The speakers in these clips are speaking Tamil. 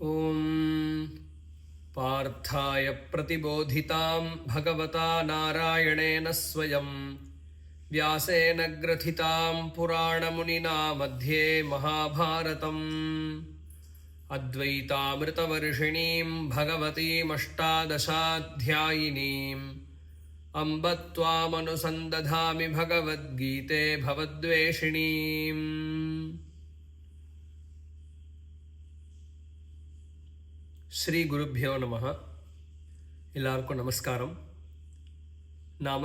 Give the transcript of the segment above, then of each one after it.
ॐ पार्थाय प्रतिबोधितां भगवता नारायणेन स्वयं व्यासेन ग्रथितां पुराणमुनिना मध्ये महाभारतम् अद्वैतामृतवर्षिणीं भगवतीमष्टादशाध्यायिनीम् अम्ब त्वामनुसन्दधामि भगवद्गीते भवद्वेषिणीम्. ஸ்ரீ குருப்பியோ நமஹ. எல்லாருக்கும் நமஸ்காரம். நாம்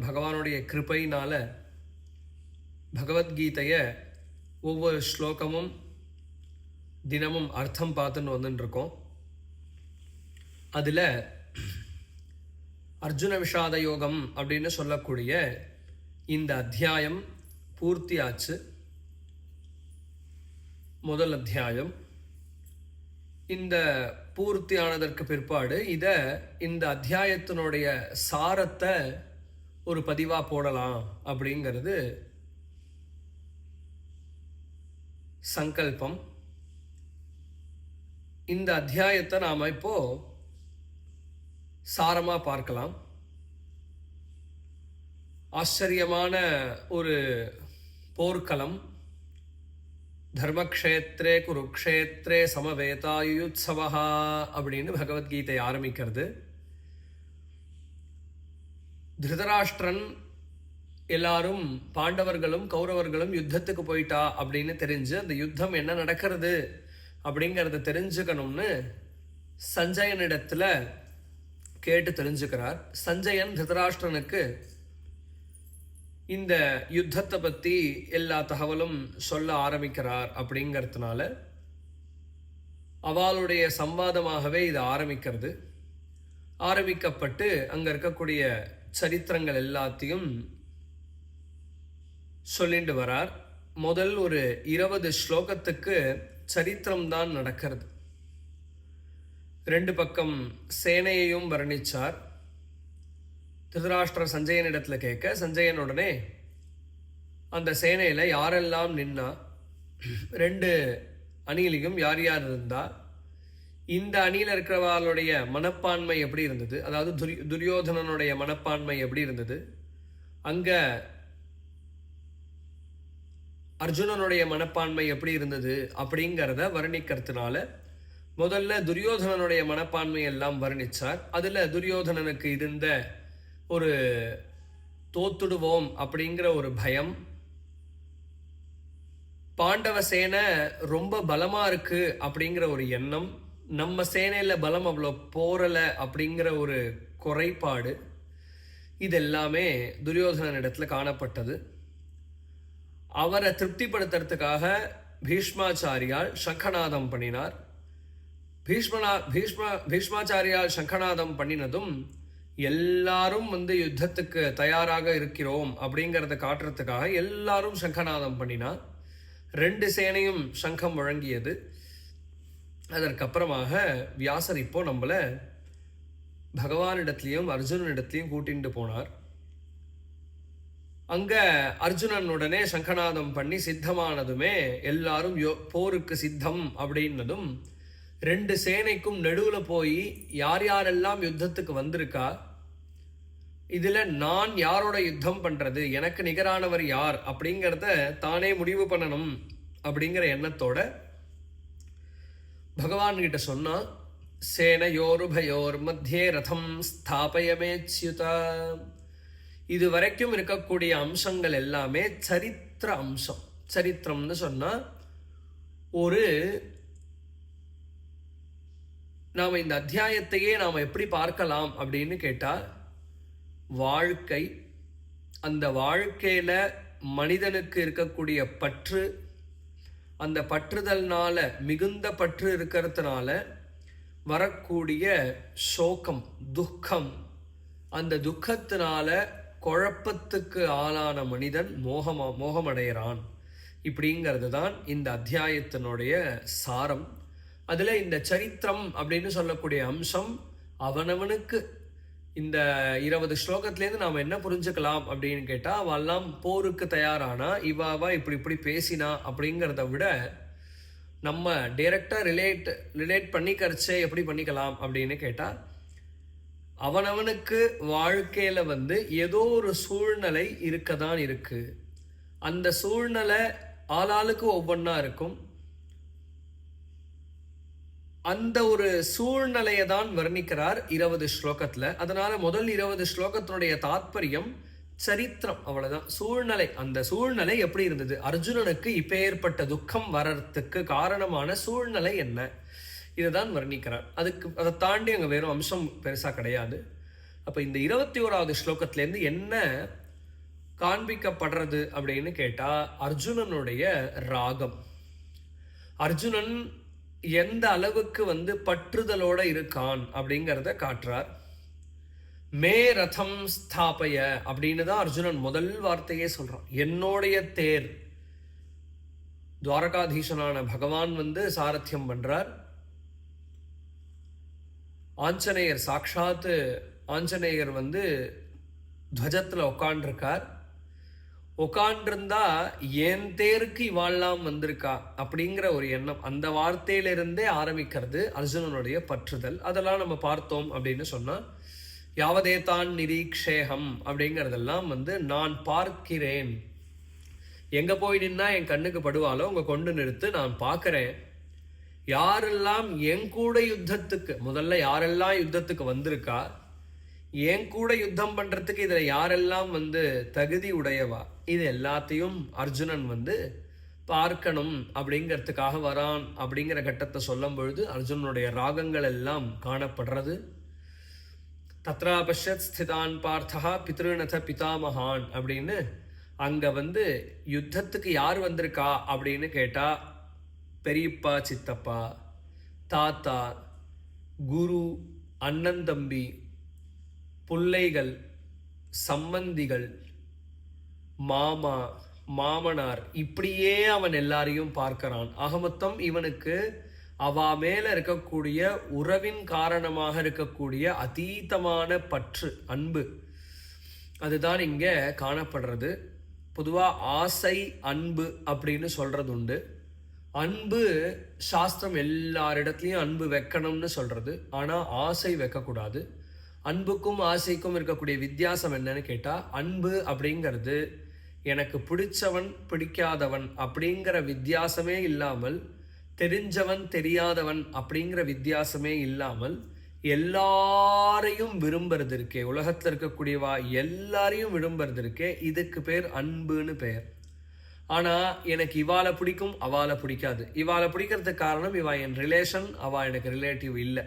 பகவானுடைய கிருபையினால் பகவத்கீதையை ஒவ்வொரு ஸ்லோகமும் தினமும் அர்த்தம் பார்த்துன்னு வந்துட்டுருக்கோம். அதில் அர்ஜுன விஷாத யோகம் அப்படின்னு சொல்லக்கூடிய இந்த அத்தியாயம் பூர்த்தியாச்சு. முதல் அத்தியாயம். இந்த பூர்த்தியானதற்கு பிற்பாடு இந்த அத்தியாயத்தினுடைய சாரத்தை ஒரு பதிவாக போடலாம் அப்படிங்கிறது சங்கல்பம். இந்த அத்தியாயத்தை நாம் இப்போ சாரமாக பார்க்கலாம். ஆச்சரியமான ஒரு போர்க்களம். தர்மக்ஷேத்ரே குருக்ஷேத்ரே சமவேதாயுத்சவா அப்படின்னு பகவத்கீதை ஆரம்பிக்கிறது. திருதராஷ்டிரன் எல்லாரும் பாண்டவர்களும் கௌரவர்களும் யுத்தத்துக்கு போயிட்டா அப்படின்னு தெரிஞ்சு அந்த யுத்தம் என்ன நடக்கிறது அப்படிங்கிறத தெரிஞ்சுக்கணும்னு சஞ்சயனிடத்தில் கேட்டு தெரிஞ்சுக்கிறார். சஞ்சயன் திருதராஷ்டிரனுக்கு இந்த யுத்தத்தை பற்றி எல்லா தகவலும் சொல்ல ஆரம்பிக்கிறார். அப்படிங்கிறதுனால அவளுடைய சம்வாதமாகவே இது ஆரம்பிக்கிறது. ஆரம்பிக்கப்பட்டு அங்கே இருக்கக்கூடிய சரித்திரங்கள் எல்லாத்தையும் சொல்லிட்டு வரார். முதல் ஒரு 20 ஸ்லோகத்துக்கு சரித்திரம்தான் நடக்கிறது. 2 பக்கம் சேனையையும் வர்ணிச்சார். திருதராஷ்டிர சஞ்சயனிடத்தில் கேட்க, சஞ்சயன் உடனே அந்த சேனையில் யாரெல்லாம் நின்னா, 2 அணியிலையும் யார் யார் இருந்தா, இந்த அணியில் இருக்கிறவர்களுடைய மனப்பான்மை எப்படி இருந்தது, அதாவது துரியோதனனுடைய மனப்பான்மை எப்படி இருந்தது, அங்கே அர்ஜுனனுடைய மனப்பான்மை எப்படி இருந்தது அப்படிங்கிறத வர்ணிக்கிறதுனால முதல்ல துரியோதனனுடைய மனப்பான்மை எல்லாம் வர்ணிச்சார். அதில் துரியோதனனுக்கு இருந்த ஒரு தோத்துடுவோம் அப்படிங்கிற ஒரு பயம், பாண்டவ சேனை ரொம்ப பலமாக இருக்கு அப்படிங்கிற ஒரு எண்ணம், நம்ம சேனையில் பலம் அவ்வளோ போரலை அப்படிங்கிற ஒரு குறைபாடு, இதெல்லாமே துரியோதனனிடத்தில் காணப்பட்டது. அவரை திருப்திப்படுத்துறதுக்காக பீஷ்மாச்சாரியால் சங்கநாதம் பண்ணினார். பீஷ்மாச்சாரியால் சங்கநாதம் பண்ணினதும் எல்லாரும் யுத்தத்துக்கு தயாராக இருக்கிறோம் அப்படிங்கிறத காட்டுறதுக்காக எல்லாரும் சங்கநாதம் பண்ணினார். 2 சேனையும் சங்கம் வழங்கியது. அதற்கப்புறமாக வியாசர் இப்போ நம்மளை பகவானிடத்துலையும் அர்ஜுனனிடத்துலையும் கூட்டிட்டு போனார். அங்கே அர்ஜுனனுடனே சங்கநாதம் பண்ணி சித்தமானதுமே எல்லாரும் போருக்கு சித்தம் அப்படின்னதும் 2 சேனைக்கும் நடுவில் போய் யார் யாரெல்லாம் யுத்தத்துக்கு வந்திருக்கா, இதில் நான் யாரோட யுத்தம் பண்ணுறது, எனக்கு நிகரானவர் யார் அப்படிங்கிறத தானே முடிவு பண்ணணும் அப்படிங்கிற எண்ணத்தோட பகவான்கிட்ட சொன்னால், சேனையோருபயோர் மத்தியே ரதம் ஸ்தாபயமேச்யுதா. இது வரைக்கும் இருக்கக்கூடிய அம்சங்கள் எல்லாமே சரித்திர அம்சம். சரித்திரம்னு சொன்னால் ஒரு நாம் இந்த அத்தியாயத்தையே நாம் எப்படி பார்க்கலாம் அப்படின்னு கேட்டால், வாழ்க்கை, அந்த வாழ்க்கையில் மனிதனுக்கு இருக்கக்கூடிய பற்று, அந்த பற்றுதல்னால மிகுந்த பற்று இருக்கிறதுனால வரக்கூடிய சோகம், துக்கம், அந்த துக்கத்தினால குழப்பத்துக்கு ஆளான மனிதன் மோகமடைகிறான். இப்படிங்கிறது தான் இந்த அத்தியாயத்தினுடைய சாரம். அதில் இந்த சரித்திரம் அப்படின்னு சொல்லக்கூடிய அம்சம் அவனவனுக்கு இந்த 20 ஸ்லோகத்திலேருந்து நாம் என்ன புரிஞ்சுக்கலாம் அப்படின்னு கேட்டால், அவெல்லாம் போருக்கு தயாரானா, இவாவா இப்படி இப்படி பேசினா அப்படிங்கிறத விட நம்ம டைரக்டா ரிலேட் பண்ணிக்கரிச்சே எப்படி பண்ணிக்கலாம் அப்படின்னு கேட்டா, அவனவனுக்கு வாழ்க்கையில வந்து ஏதோ ஒரு சூழ்நிலை இருக்கதான் இருக்கு. அந்த சூழ்நிலை ஆளாளுக்கு ஒவ்வொன்றா இருக்கும். அந்த ஒரு சூழ்நிலையை தான் வர்ணிக்கிறார் 20 ஸ்லோகத்துல. அதனால முதல் 20 ஸ்லோகத்தினுடைய தாத்பரியம் சரித்திரம், அவ்வளவுதான். சூழ்நிலை, அந்த சூழ்நிலை எப்படி இருந்தது, அர்ஜுனனுக்கு இப்ப ஏற்பட்ட துக்கம் வர்றதுக்கு காரணமான சூழ்நிலை என்ன, இதுதான் வர்ணிக்கிறார். அதை தாண்டி அங்க வேறும் அம்சம் பெருசா கிடையாது. அப்ப இந்த 21வது ஸ்லோகத்திலேருந்து என்ன காண்பிக்கப்படுறது அப்படின்னு கேட்டா, அர்ஜுனனுடைய ராகம். அர்ஜுனன் எந்த அளவுக்கு வந்து பற்றுதலோட இருக்கான் அப்படிங்கிறத காட்டுறார். மே ரதம் ஸ்தாபய அப்படின்னு தான் அர்ஜுனன் முதல் வார்த்தையே சொல்றான். என்னுடைய தேர், துவாரகாதீசனான பகவான் வந்து சாரத்தியம் பண்றார். ஆஞ்சநேயர், சாட்சாத்து ஆஞ்சநேயர் வந்து துவஜத்துல உட்காண்டிருக்கார். உட்காண்டிருந்தா என் தேருக்கு இவாள்லாம் வந்திருக்கா அப்படிங்கிற ஒரு எண்ணம், அந்த வார்த்தையிலிருந்தே ஆரம்பிக்கிறது அர்ஜுனனுடைய பற்றுதல். அதெல்லாம் நம்ம பார்த்தோம் அப்படின்னு சொன்னா, யாவதேதான் நிரீக்ஷேகம் அப்படிங்கிறதெல்லாம் வந்து நான் பார்க்கிறேன், எங்க போய் நின்னா என் கண்ணுக்கு படுவாலோ உங்க கொண்டு நிறுத்து, நான் பார்க்கிறேன். யாரெல்லாம் என் கூட யுத்தத்துக்கு, முதல்ல யாரெல்லாம் யுத்தத்துக்கு வந்திருக்கா, என் கூட யுத்தம் பண்றதுக்கு இதுல யாரெல்லாம் வந்து தகுதி உடையவா, இது எல்லாத்தையும் அர்ஜுனன் வந்து பார்க்கணும் அப்படிங்கிறதுக்காக வரான் அப்படிங்கிற கட்டத்தை சொல்லும் பொழுது அர்ஜுனனுடைய ராகங்கள் எல்லாம் காணப்படுறது. தத்ரா பஷ்யத் ஸ்திதான் பார்த்தா பித்ருநத பிதாமகான் அப்படின்னு அங்க வந்து யுத்தத்துக்கு யார் வந்திருக்கா அப்படின்னு கேட்டா, பெரியப்பா, சித்தப்பா, தாத்தா, குரு, அண்ணன் தம்பி, பிள்ளைகள், சம்பந்திகள், மாமா, மாமனார், இப்படியே அவன் எல்லாரையும் பார்க்கிறான். ஆக மொத்தம் இவனுக்கு அவ மேல இருக்கக்கூடிய உறவின் காரணமாக இருக்கக்கூடிய அதீதமான பற்று, அன்பு, அதுதான் இங்க காணப்படுறது. பொதுவா ஆசை அன்பு அப்படின்னு சொல்றது உண்டு. அன்பு சாஸ்திரம் எல்லாரிடத்துலையும் அன்பு வைக்கணும்னு சொல்றது, ஆனா ஆசை வைக்கக்கூடாது. அன்புக்கும் ஆசைக்கும் இருக்கக்கூடிய வித்தியாசம் என்னன்னு கேட்டா, அன்பு அப்படிங்கிறது எனக்கு பிடிச்சவன் பிடிக்காதவன் அப்படிங்கிற வித்தியாசமே இல்லாமல், தெரிஞ்சவன் தெரியாதவன் அப்படிங்கிற வித்தியாசமே இல்லாமல் எல்லாரையும் விரும்புறது இருக்கே, உலகத்தில் இருக்கக்கூடியவா எல்லாரையும் விரும்புறது இருக்கே, இதுக்கு பேர் அன்புன்னு பெயர். ஆனா எனக்கு இவாளை பிடிக்கும் அவாளை பிடிக்காது, இவாளை பிடிக்கிறதுக்கு காரணம் இவா என் ரிலேஷன், அவா எனக்கு ரிலேட்டிவ் இல்லை,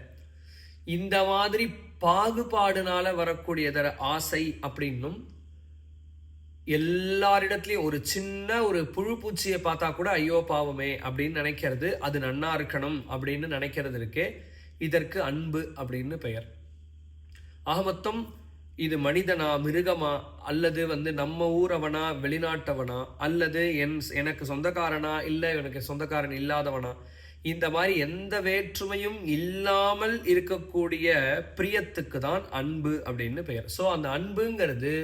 இந்த மாதிரி பாகுபாடுனால வரக்கூடியதர ஆசை அப்படின்னும், எல்லாரிடத்துலையும் ஒரு சின்ன ஒரு புழு பூச்சியை பார்த்தா கூட ஐயோ பாவமே அப்படின்னு நினைக்கிறது, அது நன்னா இருக்கணும் அப்படின்னு நினைக்கிறது இருக்கே, இதற்கு அன்பு அப்படின்னு பெயர். ஆக மொத்தம் இது மனிதனா மிருகமா, அல்லது வந்து நம்ம ஊரவனா வெளிநாட்டவனா, அல்லது எனக்கு சொந்தக்காரனா இல்லை எனக்கு சொந்தக்காரன் இல்லாதவனா, இந்த மாதிரி எந்த வேற்றுமையும் இல்லாமல் இருக்கக்கூடிய பிரியத்துக்கு தான் அன்பு அப்படின்னு பெயர். ஸோ அந்த அன்புங்கிறது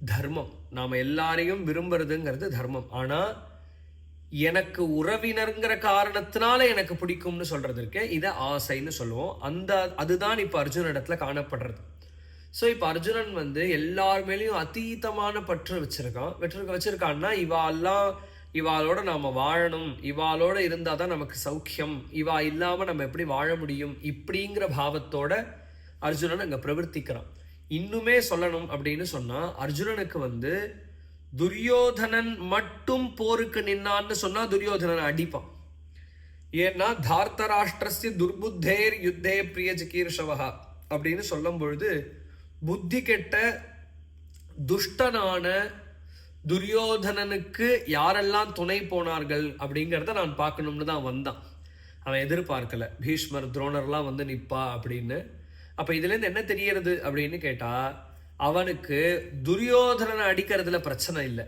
தர்மம், நாம எல்லாரையும் விரும்புறதுங்கிறது தர்மம். ஆனா எனக்கு உறவினர்ங்கிற காரணத்தினால எனக்கு பிடிக்கும்னு சொல்றது இருக்கே, இதை ஆசைன்னு சொல்லுவோம். அதுதான் இப்ப அர்ஜுன இடத்துல காணப்படுறது. ஸோ இப்ப அர்ஜுனன் வந்து எல்லார் மேலேயும் அதீதமான பற்று வச்சிருக்கான்னா, இவாளோட நாம வாழணும், இவாளோட இருந்தாதான் நமக்கு சௌக்கியம், இவா இல்லாம நம்ம எப்படி வாழ முடியும், இப்படிங்கிற பாவத்தோட அர்ஜுனன் அங்க பிரவர்த்திக்கிறான். இன்னுமே சொல்லணும் அப்படின்னு சொன்னா, அர்ஜுனனுக்கு வந்து துரியோதனன் மட்டும் போருக்கு நின்னான்னு சொன்னா துரியோதனன் அடிப்பான். ஏன்னா தார்த்தராஷ்டிரஸ்ய துர்புத்தேர் யுத்தே பிரிய ஜிகீர்ஷவஹா அப்படின்னு சொல்லும் பொழுது, புத்தி கெட்ட துஷ்டனான துரியோதனனுக்கு யாரெல்லாம் துணை போனார்கள் அப்படிங்கிறத நான் பார்க்கணும்னு தான் வந்தான். அவன் எதிர்பார்க்கல பீஷ்மர் துரோணர்லாம் வந்து நிப்பா அப்படின்னு. அப்ப இதுல இருந்து என்ன தெரியறது அப்படின்னு கேட்டா, அவனுக்கு துரியோதனனை அடிக்கிறதுல பிரச்சனை இல்லை.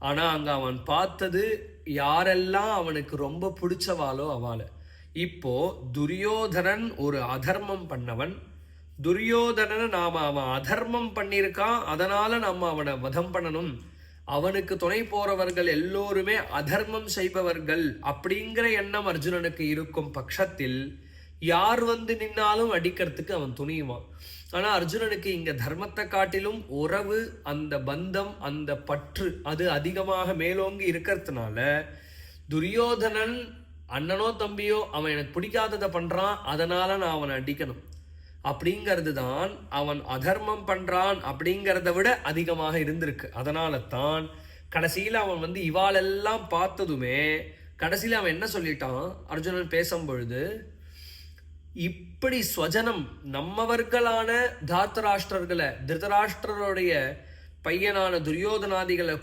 ஆனா அங்க அவன் பார்த்தது யாரெல்லாம் அவனுக்கு ரொம்ப பிடிச்சவாளோ அவளை. இப்போ துரியோதனன் ஒரு அதர்மம் பண்ணவன், துரியோதனனை நாம அவன் அதர்மம் பண்ணியிருக்கான், அதனால நம்ம அவனை வதம் பண்ணணும் அவனுக்கு துணை போறவர்கள் எல்லோருமே அதர்மம் செய்பவர்கள் அப்படிங்கிற எண்ணம் அர்ஜுனனுக்கு இருக்கும் பட்சத்தில் யார் வந்து நின்னாலும் அடிக்கிறதுக்கு அவன் துணியுவான். ஆனா அர்ஜுனனுக்கு இங்க தர்மத்தை காட்டிலும் உறவு, அந்த பந்தம், அந்த பற்று அது அதிகமாக மேலோங்கி இருக்கிறதுனால துரியோதனன் அண்ணனோ தம்பியோ அவன் எனக்கு பிடிக்காததை பண்றான், அதனால நான் அவனை அடிக்கணும் அப்படிங்கிறது தான் அவன் அதர்மம் பண்றான் அப்படிங்கிறத விட அதிகமாக இருந்திருக்கு. அதனால தான் கடைசியில் அவன் வந்து இவாளெல்லாம் பார்த்ததுமே கடைசியில் அவன் என்ன சொல்லிட்டான் அர்ஜுனன் பேசும் பொழுது, இப்படி ஸ்வஜனம் நம்மவர்களான தார்த்தராஷ்டிரர்களை, திருதராஷ்டிரருடைய பையனான துரியோதனாதிகளை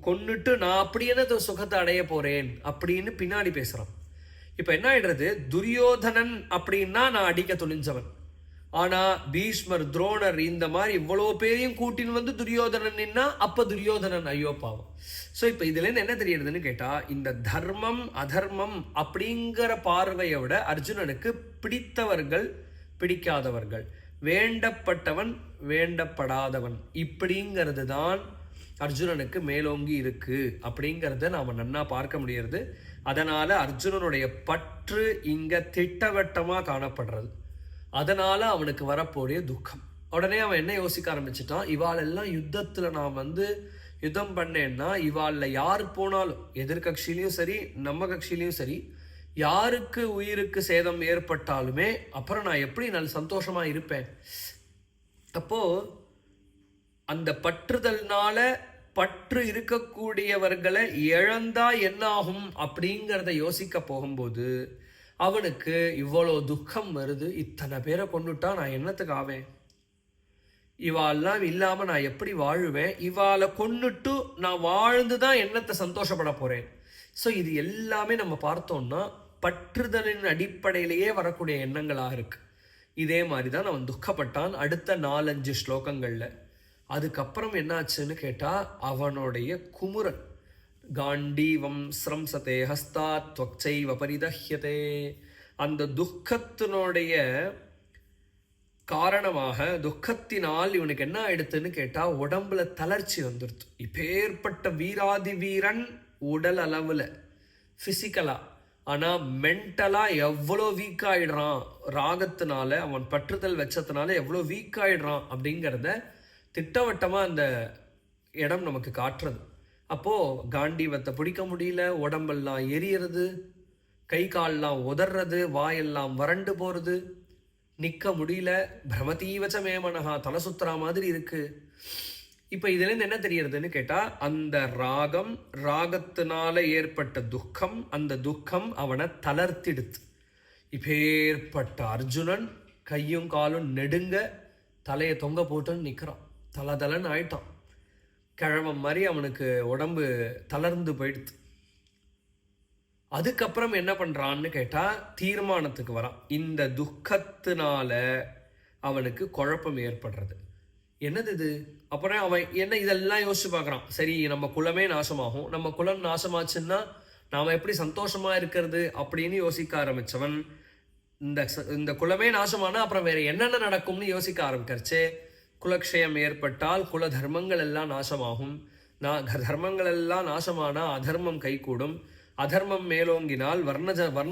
கொன்னுட்டு நான் அப்படியே சுகத்தை அடைய போறேன் அப்படின்னு பின்னாடி பேசுறான். இப்ப என்ன ஆயிடுறது, துரியோதனன் அப்படின்னா நான் அடிக்க துணிஞ்சவன், ஆனா பீஷ்மர், துரோணர் இந்த மாதிரி இவ்வளோ பேரையும் கூட்டின்னு வந்து துரியோதனன் நின்னா அப்ப துரியோதனன் ஐயோ பாவம். ஸோ இப்போ இதுல இருந்து என்ன தெரியுதுன்னு கேட்டா, இந்த தர்மம் அதர்மம் அப்படிங்கிற பார்வையை விட அர்ஜுனனுக்கு பிடித்தவர்கள் பிடிக்காதவர்கள், வேண்டப்பட்டவன் வேண்டப்படாதவன் இப்படிங்கிறது தான் அர்ஜுனனுக்கு மேலோங்கி இருக்கு அப்படிங்கிறத நாம நன்னா பார்க்க முடியறது. அதனால அர்ஜுனனுடைய பற்று இங்க திட்டவட்டமா காணப்படுறது. அதனால அவனுக்கு வரப்போறிய துக்கம். உடனே அவன் என்ன யோசிக்க ஆரம்பிச்சிட்டான், இவாளெல்லாம் யுத்தத்துல நான் வந்து யுத்தம் பண்ணேன்னா இவாள்ல யாரு போனாலும், எதிர்கட்சியிலையும் சரி நம்ம கட்சியிலையும் சரி, யாருக்கு உயிருக்கு சேதம் ஏற்பட்டாலுமே அப்புறம் நான் எப்படி நல்ல சந்தோஷமா இருப்பேன். அப்போ அந்த பற்றுதல்னால பற்று இருக்கக்கூடியவர்களை இழந்தா என்ன ஆகும் அப்படிங்கிறத யோசிக்க போகும்போது அவனுக்கு இவ்வளோ துக்கம் வருது. இத்தனை பேரை கொண்டுட்டா நான் என்னத்துக்கு ஆவேன், இவாளெல்லாம் இல்லாம நான் எப்படி வாழுவேன், இவாளை கொன்னுட்டு நான் வாழ்ந்துதான் என்னத்தை சந்தோஷப்பட போறேன். ஸோ இது எல்லாமே நம்ம பார்த்தோம்னா பற்றுதலின் அடிப்படையிலேயே வரக்கூடிய எண்ணங்களாக இருக்கு. இதே மாதிரி தான் அவன் துக்கப்பட்டான் அடுத்த 4-5 ஸ்லோகங்கள்ல. அதுக்கப்புறம் என்னாச்சுன்னு கேட்டா, அவனுடைய குமுறல் காண்டீவம் ஸ்ரம்சதே ஹஸ்தாத் த்வக்சைவ பரிதஹ்யதே, அந்த துக்கத்தினுடைய காரணமாக, துக்கத்தினால் இவனுக்கு என்ன ஆயிடுத்துன்னு கேட்டா உடம்புல தளர்ச்சி வந்துடுது. இப்பேற்பட்ட வீராதி வீரன் உடல் அளவுல பிசிக்கலா, ஆனா மென்டலா எவ்வளோ வீக் ஆயிடுறான், ராகத்தினால அவன் பற்றுதல் வச்சதுனால எவ்வளோ வீக் ஆயிடுறான் அப்படிங்கிறத திட்டவட்டமா அந்த இடம் நமக்கு காட்டுறது. அப்போ காண்டீவத்தை பிடிக்க முடியல, உடம்பெல்லாம் எரியறது, கை கால்லாம் உதறது, வாயெல்லாம் வறண்டு போறது, நிக்க முடியல, பிரமதீவச்ச மேமனஹா, தலை சுத்துறா மாதிரி இருக்கு. இப்ப இதுல இருந்து என்ன தெரியறதுன்னு கேட்டா, அந்த ராகத்தினால ஏற்பட்ட துக்கம், அந்த துக்கம் அவனை தளர்த்திடுத்து. இப்பேற்பட்ட அர்ஜுனன் கையும் காலும் நெடுங்க தலையை தொங்க போட்டுன்னு நிக்கிறான், தலன்னு ஆயிட்டான், கிழவன் மாதிரி அவனுக்கு உடம்பு தளர்ந்து போயிடுது. அதுக்கப்புறம் என்ன பண்றான்னு கேட்டா, தீர்மானத்துக்கு வரான். இந்த துக்கத்தினால அவனுக்கு குழப்பம் ஏற்படுறது. என்னது இது? அப்புறம் அவன் என்ன இதெல்லாம் யோசிச்சு பார்க்குறான். சரி, நம்ம குலமே நாசமாகும், நம்ம குலம் நாசமாச்சுன்னா நாம் எப்படி சந்தோஷமா இருக்கிறது அப்படின்னு யோசிக்க ஆரம்பிச்சவன், இந்த குலமே நாசமானா அப்புறம் வேற என்னென்ன நடக்கும்னு யோசிக்க ஆரம்பிக்கிறச்சே. குலக்ஷயம் ஏற்பட்டால் குல தர்மங்கள் எல்லாம் நாசமாகும், தர்மங்கள் எல்லாம் நாசமானா அதர்மம் கைகூடும், அதர்மம் மேலோங்கினால் வர்ண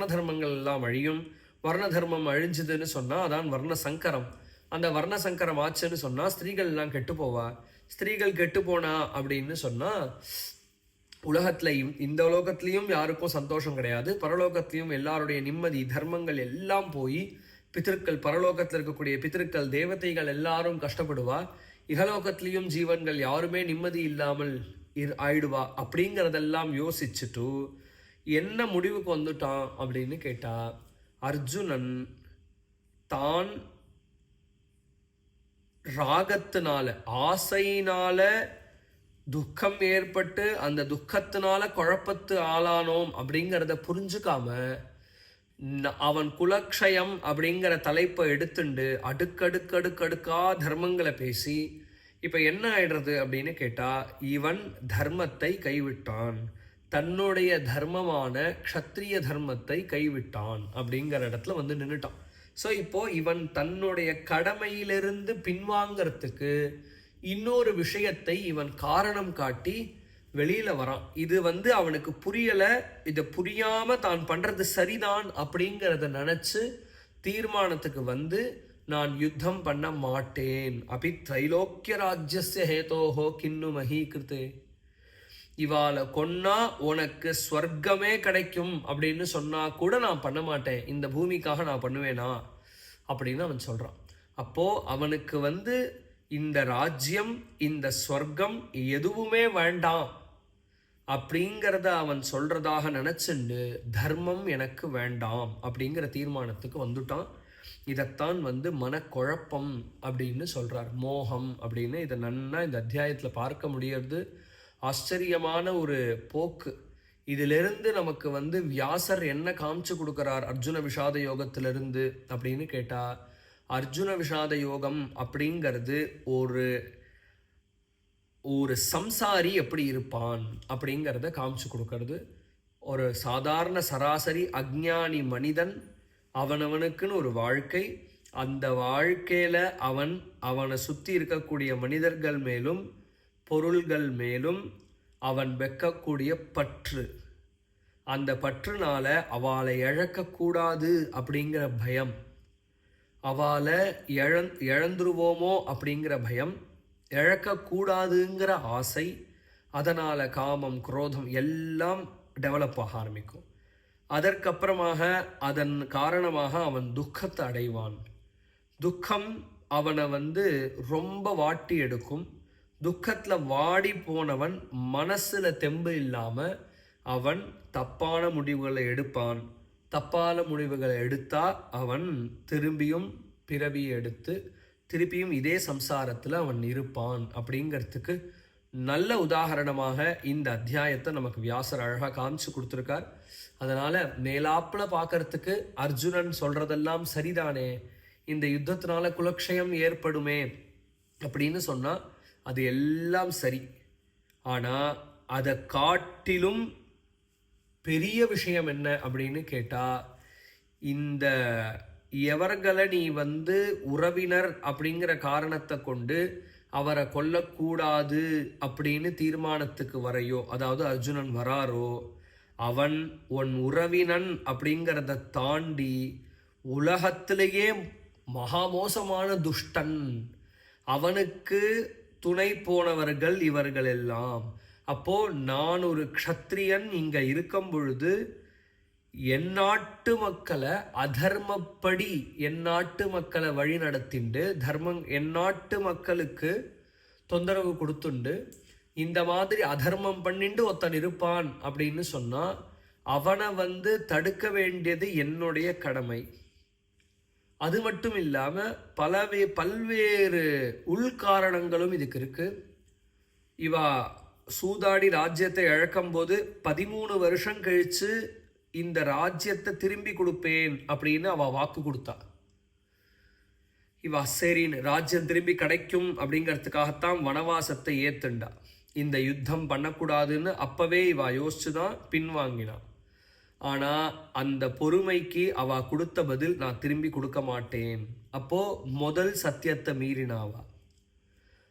தர்மங்கள் எல்லாம் அழியும், வர்ண தர்மம் அழிஞ்சுதுன்னு சொன்னா அதான் வர்ண சங்கரம், அந்த வர்ண சங்கரம் ஆச்சுன்னு சொன்னா ஸ்திரீகள் எல்லாம் கெட்டு போவா, ஸ்திரீகள் கெட்டு போனா அப்படின்னு சொன்னா உலகத்திலையும் இந்த உலோகத்திலையும் யாருக்கும் சந்தோஷம் கிடையாது, பரலோகத்திலையும் எல்லாருடைய நிம்மதி தர்மங்கள் எல்லாம் போய் பித்திருக்கள், பரலோகத்தில் இருக்கக்கூடிய பித்திருக்கள் தேவதைகள் எல்லாரும் கஷ்டப்படுவா, இகலோகத்திலையும் ஜீவன்கள் யாருமே நிம்மதி இல்லாமல் ஆயிடுவா. அப்படிங்கிறதெல்லாம் யோசிச்சுட்டு என்ன முடிவுக்கு வந்துட்டான் அப்படின்னு கேட்டா, அர்ஜுனன் தான் ராகத்தினால ஆசையினால துக்கம் ஏற்பட்டு அந்த துக்கத்தினால குழப்பத்து ஆளானோம் அப்படிங்கிறத புரிஞ்சுக்காம அவன் குலக்ஷயம் அப்படிங்கிற தலைப்பை எடுத்துண்டு அடுக்கடுக்கா தர்மங்களை பேசி இப்ப என்ன ஆயிடுறது அப்படின்னு கேட்டா, இவன் தர்மத்தை கைவிட்டான், தன்னுடைய தர்மமான க்ஷத்ரிய தர்மத்தை கைவிட்டான் அப்படிங்கிற இடத்துல வந்து நின்றுட்டான். ஸோ இப்போ இவன் தன்னுடைய கடமையிலிருந்து பின்வாங்கிறதுக்கு இன்னொரு விஷயத்தை இவன் காரணம் காட்டி வெளியில வரான். இது அவனுக்கு புரியல. இதை புரியாம தான் பண்றது சரிதான் அப்படிங்கிறத நினைச்சு தீர்மானத்துக்கு நான் யுத்தம் பண்ண மாட்டேன். அபி திரைலோக்கிய ராஜ்யஸ்ய ஹேதோஹோ கிண்ணு மஹீகிருதே, இவாளை கொன்னா உனக்கு ஸ்வர்க்கமே கிடைக்கும் அப்படின்னு சொன்னா கூட நான் பண்ண மாட்டேன். இந்த பூமிக்காக நான் பண்ணுவேனா அப்படின்னு அவன் சொல்றான். அப்போ அவனுக்கு இந்த ராஜ்யம், இந்த ஸ்வர்க்கம் எதுவுமே வேண்டாம் அப்படிங்கிறத அவன் சொல்றதாக நினைச்சுண்டு தர்மம் எனக்கு வேண்டாம் அப்படிங்கிற தீர்மானத்துக்கு வந்துட்டான். இதைத்தான் மனக்குழப்பம் அப்படின்னு சொல்றார், மோகம் அப்படின்னு. இதை நன்னா இந்த அத்தியாயத்தில் பார்க்க முடியறது. ஆச்சரியமான ஒரு போக்கு. இதிலிருந்து நமக்கு வியாசர் என்ன காமிச்சு கொடுக்கிறார் அர்ஜுன விஷாத யோகத்திலிருந்து அப்படின்னு கேட்டா, அர்ஜுன விஷாத யோகம் அப்படிங்கிறது ஒரு சம்சாரி எப்படி இருப்பான் அப்படிங்கிறத காமிச்சு கொடுக்கறது. ஒரு சாதாரண சராசரி அஞ்ஞானி மனிதன், அவனவனுக்குன்னு ஒரு வாழ்க்கை. அந்த வாழ்க்கையில் அவனை சுற்றி இருக்கக்கூடிய மனிதர்கள் மேலும் பொருள்கள் மேலும் அவன் வைக்கக்கூடிய பற்று, அந்த பற்றுனால அவளை இழக்கக்கூடாது அப்படிங்கிற பயம், அவளை இழந்துருவோமோ அப்படிங்கிற பயம், இழக்கக்கூடாதுங்கிற ஆசை, அதனால் காமம் குரோதம் எல்லாம் டெவலப் ஆக ஆரம்பிக்கும். அதற்கப்புறமாக அதன் காரணமாக அவன் துக்கத்தை அடைவான். துக்கம் அவனை ரொம்ப வாட்டி எடுக்கும். துக்கத்தில் வாடி போனவன் மனசில் தெம்பு இல்லாமல் அவன் தப்பான முடிவுகளை எடுப்பான். தப்பான முடிவுகளை எடுத்தால் அவன் திரும்பியும் பிறவியை எடுத்து திருப்பியும் இதே சம்சாரத்தில் அவன் இருப்பான். அப்படிங்கிறதுக்கு நல்ல உதாரணமாக இந்த அத்தியாயத்தை நமக்கு வியாசர் அழகாக காமிச்சு கொடுத்துருக்கார். அதனால் மேலாப்பில் பார்க்கறதுக்கு அர்ஜுனன் சொல்கிறதெல்லாம் சரிதானே, இந்த யுத்தத்தினால குலக்ஷயம் ஏற்படுமே அப்படின்னு சொன்னால் அது எல்லாம் சரி. ஆனால் அதை காட்டிலும் பெரிய விஷயம் என்ன அப்படின்னு கேட்டால், இந்த எவர்களை நீ உறவினர் அப்படிங்கிற காரணத்தை கொண்டு அவரை கொல்லக்கூடாது அப்படின்னு தீர்மானத்துக்கு வரையோ, அதாவது அர்ஜுனன் வராரோ, அவன் உன் உறவினன் அப்படிங்கிறத தாண்டி உலகத்திலேயே மகாமோசமான துஷ்டன். அவனுக்கு துணை போனவர்கள் இவர்கள் எல்லாம். அப்போ நான் ஒரு க்ஷத்ரியன் இங்க இருக்கும் பொழுது என் நாட்டு மக்களை அதர்மப்படி என் நாட்டு மக்களை வழி நடத்திண்டு என் நாட்டு மக்களுக்கு தொந்தரவு கொடுத்துண்டு இந்த மாதிரி அதர்மம் பண்ணிண்டு ஒருத்தன் இருப்பான் அப்படின்னு சொன்னா அவனை தடுக்க வேண்டியது என்னுடைய கடமை. அது மட்டும் இல்லாம பல்வேறு உள்காரணங்களும் இதுக்கு இருக்கு. இவா சூதாடி ராஜ்யத்தை இழக்கும் போது 13 வருஷம் கழிச்சு இந்த ராஜ்யத்தை திரும்பி கொடுப்பேன் அப்படின்னு அவ வாக்கு கொடுத்தா. இவா சரின்னு ராஜ்யம் திரும்பி கிடைக்கும் அப்படிங்கிறதுக்காகத்தான் வனவாசத்தை ஏத்துண்டா. இந்த யுத்தம் பண்ணக்கூடாதுன்னு அப்பவே இவா யோசிச்சுதான் பின்வாங்கினான். ஆனா அந்த பொறுமைக்கு அவ கொடுத்த பதில், நான் திரும்பி கொடுக்க மாட்டேன். அப்போ முதல் சத்தியத்தை மீறினாவா.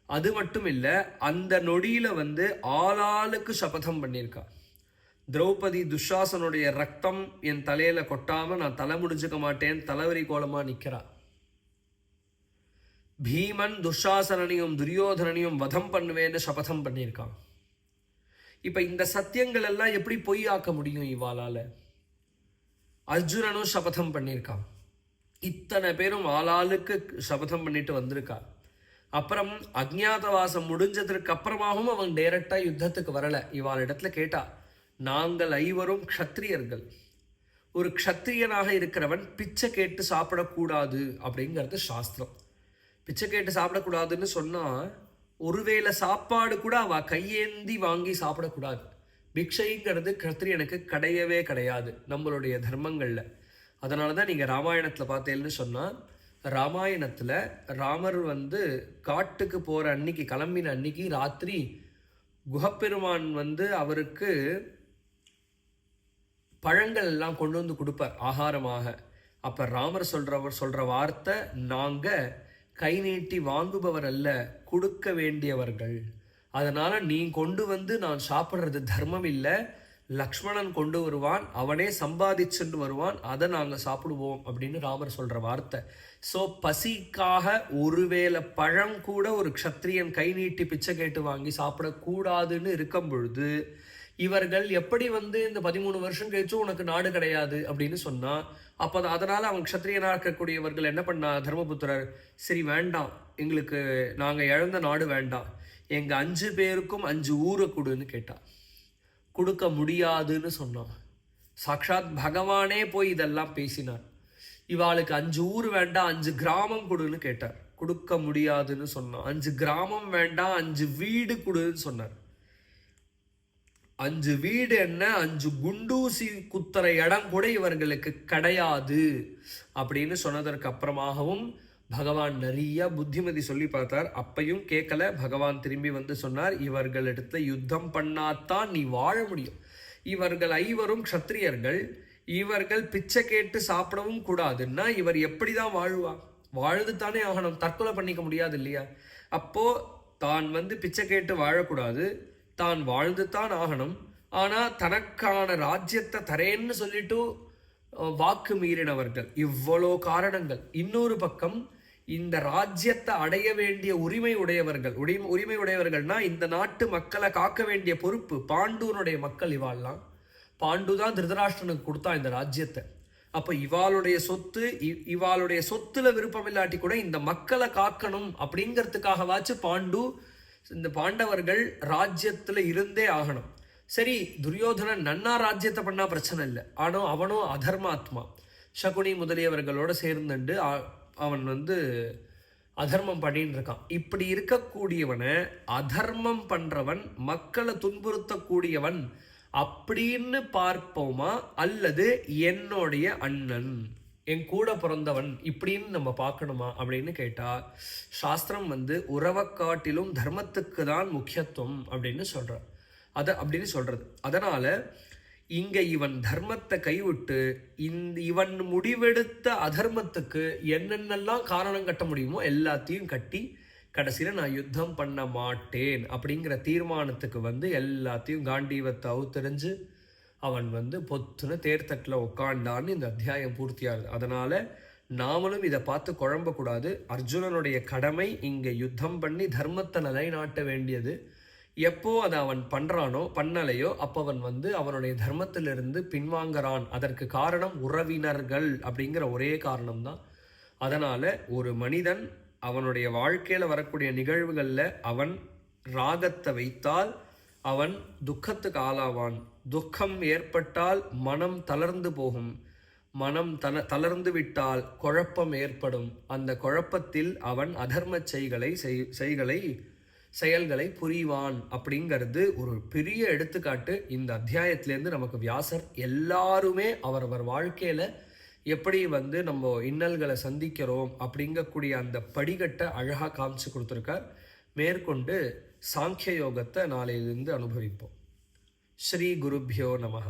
அது மட்டும் இல்லை, அந்த நொடியில ஆளாளுக்கு சபதம் பண்ணியிருக்கா. திரௌபதி துஷாசனுடைய ரத்தம் என் தலையில கொட்டாம நான் தலை முடிஞ்சுக்க மாட்டேன், தலைவரி கோலமா நிக்கிறா. பீமன் துஷாசனையும் துரியோதனனையும் வதம் பண்ணுவேன்னு சபதம் பண்ணியிருக்கான். இப்ப இந்த சத்தியங்கள் எல்லாம் எப்படி பொய் ஆக்க முடியும் இவாளால? அர்ஜுனனும் சபதம் பண்ணியிருக்கான். இத்தனை பேரும் ஆளாளுக்கு சபதம் பண்ணிட்டு வந்திருக்கா. அப்புறம் அஜ்ஞாதவாசம் முடிஞ்சதற்கு அப்புறமாகவும் அவன் டைரக்டா யுத்தத்துக்கு வரல. இவாள் இடத்துல கேட்டா, நாங்கள் ஐவரும் க்ஷத்ரியர்கள். ஒரு க்ஷத்ரியனாக இருக்கிறவன் பிச்சை கேட்டு சாப்பிடக்கூடாது அப்படிங்கிறது சாஸ்திரம். பிச்சை கேட்டு சாப்பிடக்கூடாதுன்னு சொன்னா ஒருவேளை சாப்பாடு கூட அவ கையேந்தி வாங்கி சாப்பிடக்கூடாது. பிக்ஷைங்கிறது க்ஷத்ரியனுக்கு கிடையவே கிடையாது நம்மளுடைய தர்மங்கள்ல. அதனால தான் நீங்கள் ராமாயணத்தில் பார்த்தேன்னு சொன்னால், ராமாயணத்தில் ராமர் காட்டுக்கு போகிற அன்னைக்கு, கிளம்பின அன்னைக்கு ராத்திரி குஹப்பெருமான் அவருக்கு பழங்கள் எல்லாம் கொண்டு கொடுப்பார் ஆகாரமாக. அப்போ ராமர் சொல்கிற வார்த்தை, நாங்கள் கை நீட்டி வாங்குபவர் அல்ல, கொடுக்க வேண்டியவர்கள். அதனால நீ கொண்டு வந்து நான் சாப்பிட்றது தர்மம் இல்லை, லக்ஷ்மணன் கொண்டு வருவான், அவனே சம்பாதிச்சுட்டு வருவான், அதை நாங்கள் சாப்பிடுவோம் அப்படின்னு ராமர் சொல்கிற வார்த்தை. ஸோ பசிக்காக ஒருவேளை பழம் கூட ஒரு க்ஷத்ரியன் கை நீட்டி பிச்சை கேட்டு வாங்கி சாப்பிடக்கூடாதுன்னு இருக்கும் பொழுது இவர்கள் எப்படி வந்து இந்த 13 வருஷம் கழிச்சும் உனக்கு நாடு கிடையாது அப்படின்னு சொன்னால், அப்போ அதனால் அவன் க்ஷத்ரியனாக இருக்கக்கூடியவர்கள் என்ன பண்ணா, தர்மபுத்திரர் சரி வேண்டாம், எங்களுக்கு நாங்கள் இழந்த நாடு வேண்டாம், எங்கள் 5 பேருக்கும் 5 ஊரை கொடுன்னு கேட்டா. கொடுக்க முடியாதுன்னு சொன்னான். சாக்ஷாத் பகவானே போய் இதெல்லாம் பேசினார். இவாளுக்கு 5 ஊர் வேண்டாம், 5 கிராமம் கொடுன்னு கேட்டார். கொடுக்க முடியாதுன்னு சொன்னான். 5 கிராமம் வேண்டாம், 5 வீடு கொடுன்னு சொன்னார். 5 வீடு என்ன, 5 குண்டூசி குத்துற இடம் கூட இவர்களுக்கு கிடையாது அப்படின்னு சொன்னதற்கு அப்புறமாகவும் பகவான் நிறைய புத்திமதி சொல்லி பார்த்தார். அப்பையும் கேட்கல. பகவான் திரும்பி வந்து சொன்னார், இவர்களிடத்துல யுத்தம் பண்ணாதான் நீ வாழ முடியும். இவர்கள் 5வரும் க்ஷத்ரியர்கள், இவர்கள் பிச்சை கேட்டு சாப்பிடவும் கூடாதுன்னா இவர் எப்படி தான் வாழ்வா? வாழ்ந்து தானே ஆகணும், தற்கொலை பண்ணிக்க முடியாது இல்லையா? அப்போ தான் வந்து பிச்சை கேட்டு வாழக்கூடாது, தான் வாழ்ந்து தான் ஆகணும். ஆனால் தனக்கான ராஜ்யத்தை தரேன்னு சொல்லிட்டு வாக்கு மீறினவர்கள், இவ்வளோ காரணங்கள். இன்னொரு பக்கம் இந்த ராஜ்யத்தை அடைய வேண்டிய உரிமை உடையவர்கள்னா இந்த நாட்டு மக்களை காக்க வேண்டிய பொறுப்பு பாண்டுனுடைய மக்கள். இவாள்லாம் பாண்டு தான் திருதராஷ்டிரனுக்கு கொடுத்தா இந்த ராஜ்யத்தை. அப்போ இவாளுடைய சொத்துல விருப்பம் இல்லாட்டி கூட இந்த மக்களை காக்கணும் அப்படிங்கிறதுக்காகவாச்சு பாண்டு, இந்த பாண்டவர்கள் ராஜ்யத்துல இருந்தே ஆகணும். சரி, துரியோதனன் நன்னா ராஜ்யத்தை பண்ணா பிரச்சனை இல்லை, ஆனால் அவனும் அதர்மாத்மா. சகுனி முதலியவர்களோட சேர்ந்துண்டு அவன் வந்து அதர்மம் பண்ணின்னு இருக்கான். இப்படி இருக்கக்கூடியவனை அதர்மம் பண்றவன், மக்களை துன்புறுத்தக்கூடியவன் அப்படின்னு பார்ப்போமா, அல்லது என்னுடைய அண்ணன், என் கூட பிறந்தவன் இப்படின்னு நம்ம பார்க்கணுமா அப்படின்னு கேட்டா, சாஸ்திரம் வந்து உறவை காட்டிலும் தர்மத்துக்கு தான் முக்கியத்துவம் அப்படின்னு சொல்றது. அதனால இங்க இவன் தர்மத்தை கைவிட்டு இவன் முடிவெடுத்த அதர்மத்துக்கு என்னென்னலாம் காரணம் கட்ட முடியுமோ எல்லாத்தையும் கட்டி கடைசியில் நான் யுத்தம் பண்ண மாட்டேன் அப்படிங்கிற தீர்மானத்துக்கு வந்து எல்லாத்தையும் காண்டீவத்தை அவுத்தறிஞ்சு அவன் வந்து பொத்துன்னு தேர்தட்டில் உட்காண்டான்னு இந்த அத்தியாயம் பூர்த்தியாகுது. அதனால் நாமளும் இதை பார்த்து குழம்பக்கூடாது. அர்ஜுனனுடைய கடமை இங்கே யுத்தம் பண்ணி தர்மத்தை நிலைநாட்ட வேண்டியது. எப்போ அதை அவன் பண்ணுறானோ பண்ணலையோ அப்போ அவன் வந்து அவனுடைய தர்மத்திலிருந்து பின்வாங்கிறான். அதற்கு காரணம் உறவினர்கள் அப்படிங்கிற ஒரே காரணம்தான். அதனால் ஒரு மனிதன் அவனுடைய வாழ்க்கையில் வரக்கூடிய நிகழ்வுகளில் அவன் ராகத்தை வைத்தால் அவன் துக்கத்துக்கு ஆளாவான். துக்கம் ஏற்பட்டால் மனம் தளர்ந்து போகும். மனம் தளர்ந்து விட்டால் குழப்பம் ஏற்படும். அந்த குழப்பத்தில் அவன் அதர்ம செயல்களை புரிவான். அப்படிங்கிறது ஒரு பெரிய எடுத்துக்காட்டு. இந்த அத்தியாயத்திலேருந்து நமக்கு வியாசர் எல்லாருமே அவரவர் வாழ்க்கையில் எப்படி வந்து நம்ம இன்னல்களை சந்திக்கிறோம் அப்படிங்கக்கூடிய அந்த படிக்கட்டை அழகாக காமிச்சு கொடுத்துருக்கார். மேற்கொண்டு சாங்கிய யோகத்தை நாளையிலிருந்து அனுபவிப்போம். ஸ்ரீ குருப்யோ நமஹ.